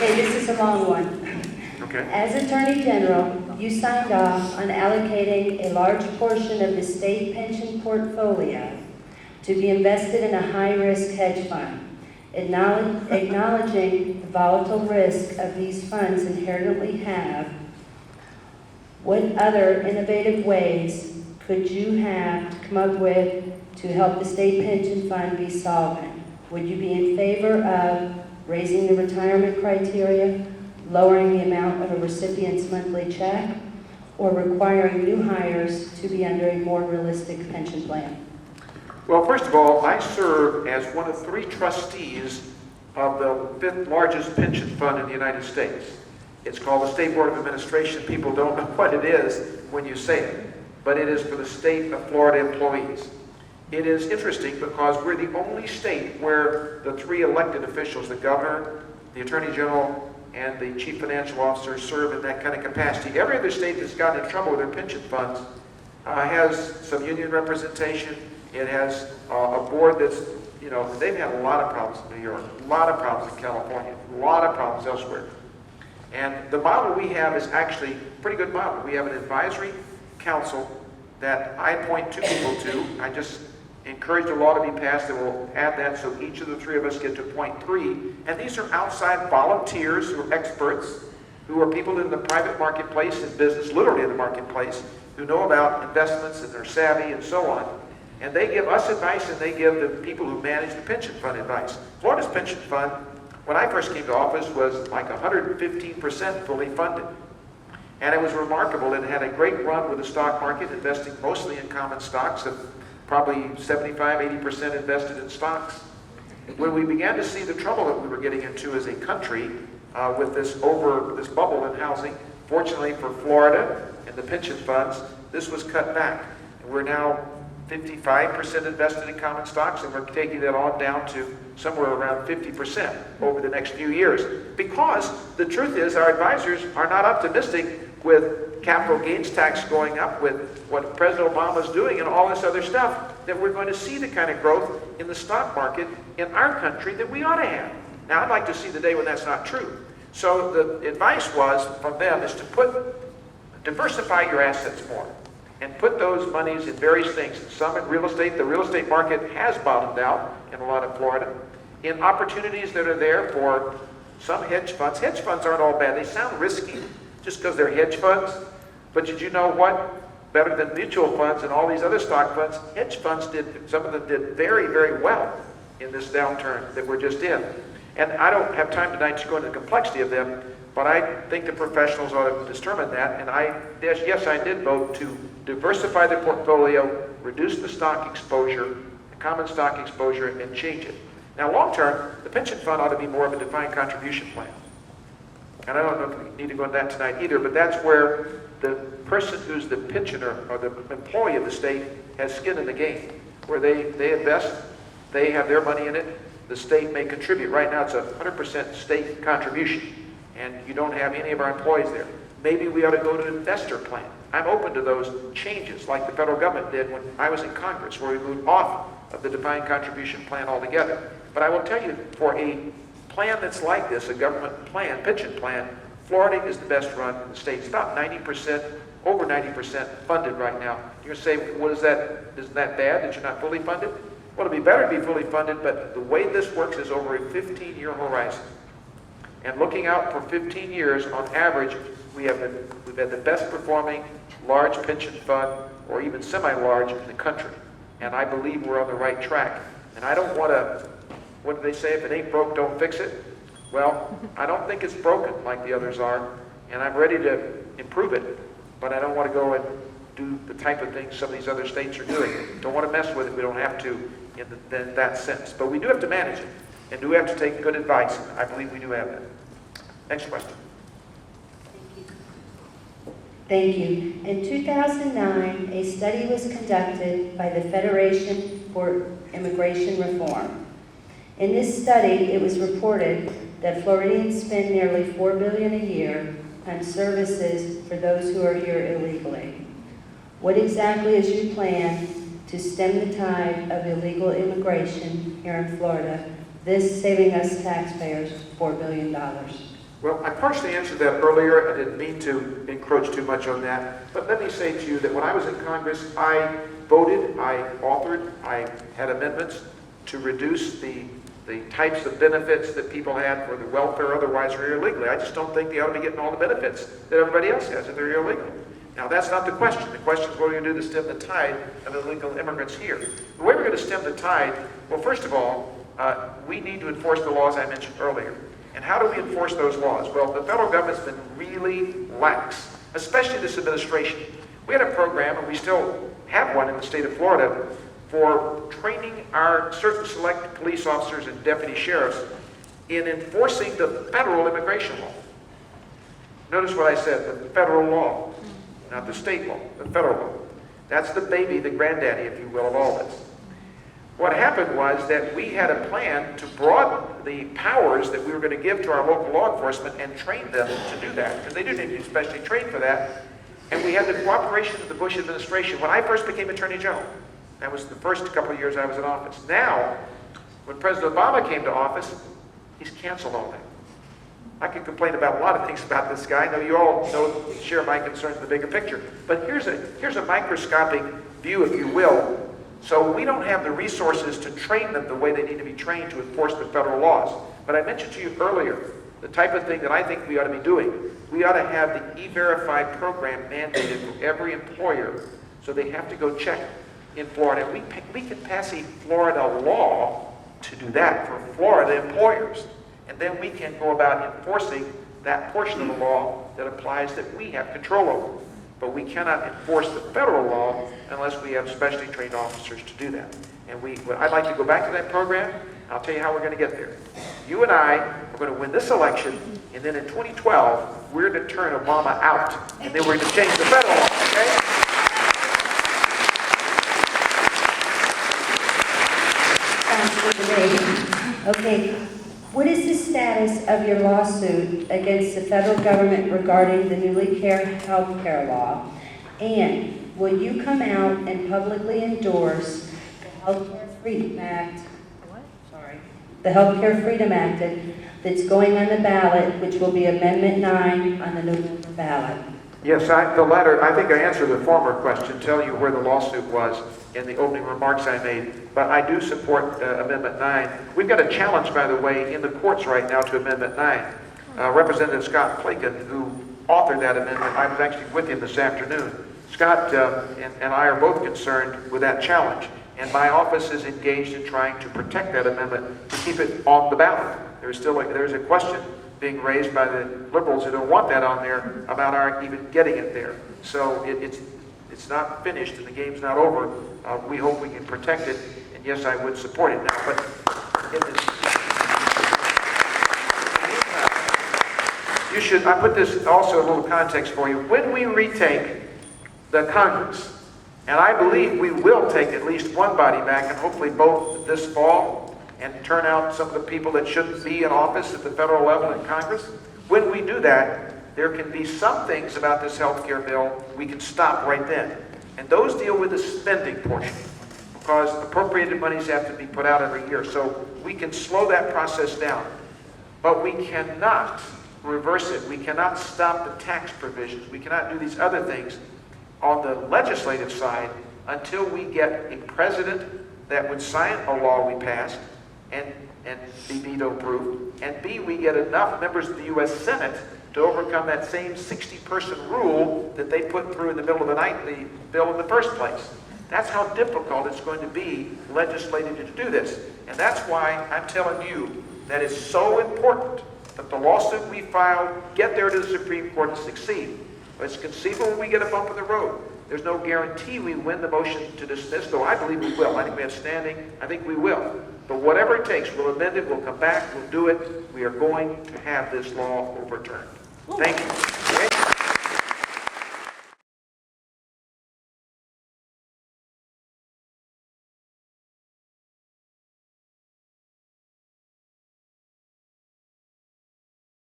Okay, this is a long one. Okay. As Attorney General, you signed off on allocating a large portion of the state pension portfolio to be invested in a high-risk hedge fund. Acknowledging the volatile risk of these funds inherently have, what other innovative ways could you have to come up with to help the state pension fund be solvent? Would you be in favor of raising the retirement criteria, lowering the amount of a recipient's monthly check, or requiring new hires to be under a more realistic pension plan? Well, first of all, I serve as one of 3 trustees of the 5th largest pension fund in the United States. It's called the State Board of Administration. People don't know what it is when you say it, but it is for the state of Florida employees. It is interesting because we're the only state where the 3 elected officials, the governor, the attorney general, and the chief financial officer, serve in that kind of capacity. Every other state that's gotten in trouble with their pension funds has some union representation. It has a board that's, you know, they've had a lot of problems in New York, a lot of problems in California, a lot of problems elsewhere. And the model we have is actually a pretty good model. We have an advisory council that I appoint 2 people to. I just encourage the law to be passed that will add that, so each of the 3 of us get to appoint 3. And these are outside volunteers who are experts, who are people in the private marketplace and business, literally in the marketplace, who know about investments and they're savvy and so on. And they give us advice and they give the people who manage the pension fund advice. Florida's pension fund, when I first came to office, was like 115% fully funded. And it was remarkable. It had a great run with the stock market, investing mostly in common stocks, and probably 75–80% invested in stocks. When we began to see the trouble that we were getting into as a country with this bubble in housing, fortunately for Florida and the pension funds, this was cut back. And we're now 55% invested in common stocks, and we're taking that on down to somewhere around 50% over the next few years. Because the truth is, our advisors are not optimistic with capital gains tax going up, with what President Obama is doing and all this other stuff, that we're going to see the kind of growth in the stock market in our country that we ought to have. Now, I'd like to see the day when that's not true. So the advice was from them is to diversify your assets more and put those monies in various things. Some in real estate. The real estate market has bottomed out in a lot of Florida. In opportunities that are there for some hedge funds. Hedge funds aren't all bad. They sound risky just because they're hedge funds. But did you know what? Better than mutual funds and all these other stock funds, hedge funds some of them did very, very well in this downturn that we're just in. And I don't have time tonight to go into the complexity of them, but I think the professionals ought to determine that. And yes, I did vote to diversify the portfolio, reduce the stock exposure, the common stock exposure, and change it. Now, long term, the pension fund ought to be more of a defined contribution plan. And I don't know if we need to go into that tonight either, but that's where the person who's the pensioner or the employee of the state has skin in the game, where they invest, they have their money in it, the state may contribute. Right now it's a 100% state contribution, and you don't have any of our employees there. Maybe we ought to go to an investor plan. I'm open to those changes like the federal government did when I was in Congress, where we moved off of the defined contribution plan altogether. But I will tell you, for a plan that's like this, a government plan, pension plan, Florida is the best run in the state. It's about 90%, over 90% funded right now. You're going to say, what is that? Isn't that bad that you're not fully funded? Well, it'd be better to be fully funded, but the way this works is over a 15-year horizon. And looking out for 15 years, on average, we've had the best performing large pension fund, or even semi-large, in the country. And I believe we're on the right track. And I don't want to, what do they say, if it ain't broke, don't fix it? Well, I don't think it's broken like the others are, and I'm ready to improve it, but I don't want to go and do the type of things some of these other states are doing. Don't want to mess with it. We don't have to in that sense. But we do have to manage it, and do have to take good advice. I believe we do have that. Next question. Thank you. In 2009, a study was conducted by the Federation for Immigration Reform. In this study, it was reported that Floridians spend nearly $4 billion a year on services for those who are here illegally. What exactly is your plan to stem the tide of illegal immigration here in Florida, this saving us taxpayers $4 billion? Well, I partially answered that earlier. I didn't mean to encroach too much on that. But let me say to you that when I was in Congress, I voted, I authored, I had amendments to reduce the types of benefits that people had for the welfare or otherwise or illegally. I just don't think they ought to be getting all the benefits that everybody else has if they're illegal. Now, that's not the question. The question is what are we going to do to stem the tide of illegal immigrants here? The way we're going to stem the tide, well, first of all, we need to enforce the laws I mentioned earlier. And how do we enforce those laws? Well, the federal government's been really lax, especially this administration. We had a program, and we still have one in the state of Florida, for training our certain select police officers and deputy sheriffs in enforcing the federal immigration law. Notice what I said, the federal law, not the state law, the federal law. That's the baby, the granddaddy, if you will, of all this. What happened was that we had a plan to broaden the powers that we were going to give to our local law enforcement and train them to do that, because they didn't need to be specially trained for that. And we had the cooperation of the Bush administration. When I first became Attorney General, that was the first couple of years I was in office. Now, when President Obama came to office, he's canceled all that. I could complain about a lot of things about this guy. I know you all share my concerns in the bigger picture. But here's a microscopic view, if you will. So we don't have the resources to train them the way they need to be trained to enforce the federal laws. But I mentioned to you earlier, the type of thing that I think we ought to be doing. We ought to have the E-Verify program mandated for every employer, so they have to go check in Florida. We can pass a Florida law to do that for Florida employers. And then we can go about enforcing that portion of the law that applies that we have control over. But we cannot enforce the federal law unless we have specially trained officers to do that. And I'd like to go back to that program. I'll tell you how we're going to get there. You and I are going to win this election, and then in 2012, we're going to turn Obama out, and then we're going to change the federal law, okay? Okay, what is the status of your lawsuit against the federal government regarding the newly health care law? And will you come out and publicly endorse the Healthcare Freedom Act? The Healthcare Freedom Act that's going on the ballot, which will be Amendment 9 on the November ballot? Yes, the latter. I think I answered the former question, telling you where the lawsuit was in the opening remarks I made. But I do support Amendment 9. We've got a challenge, by the way, in the courts right now to Amendment 9. Representative Scott Plaken, who authored that amendment, I was actually with him this afternoon. Scott and I are both concerned with that challenge. And my office is engaged in trying to protect that amendment to keep it on the ballot. There's a question being raised by the liberals who don't want that on there about our even getting it there. So it's not finished and the game's not over. We hope we can protect it, and yes, I would support it now. But I put this also a little context for you. When we retake the Congress, and I believe we will take at least one body back, and hopefully both this fall, and turn out some of the people that shouldn't be in office at the federal level in Congress. When we do that, there can be some things about this health care bill we can stop right then. And those deal with the spending portion, because appropriated monies have to be put out every year. So we can slow that process down. But we cannot reverse it. We cannot stop the tax provisions. We cannot do these other things on the legislative side until we get a president that would sign a law we passed and be veto-proof, and B, we get enough members of the U.S. Senate to overcome that same 60-person rule that they put through in the middle of the night, the bill in the first place. That's how difficult it's going to be legislatively to do this. And that's why I'm telling you that it's so important that the lawsuit we filed get there to the Supreme Court and succeed. But it's conceivable we get a bump in the road. There's no guarantee we win the motion to dismiss, though I believe we will. I think we have standing. I think we will. But whatever it takes, we'll amend it, we'll come back, we'll do it. We are going to have this law overturned. Thank you.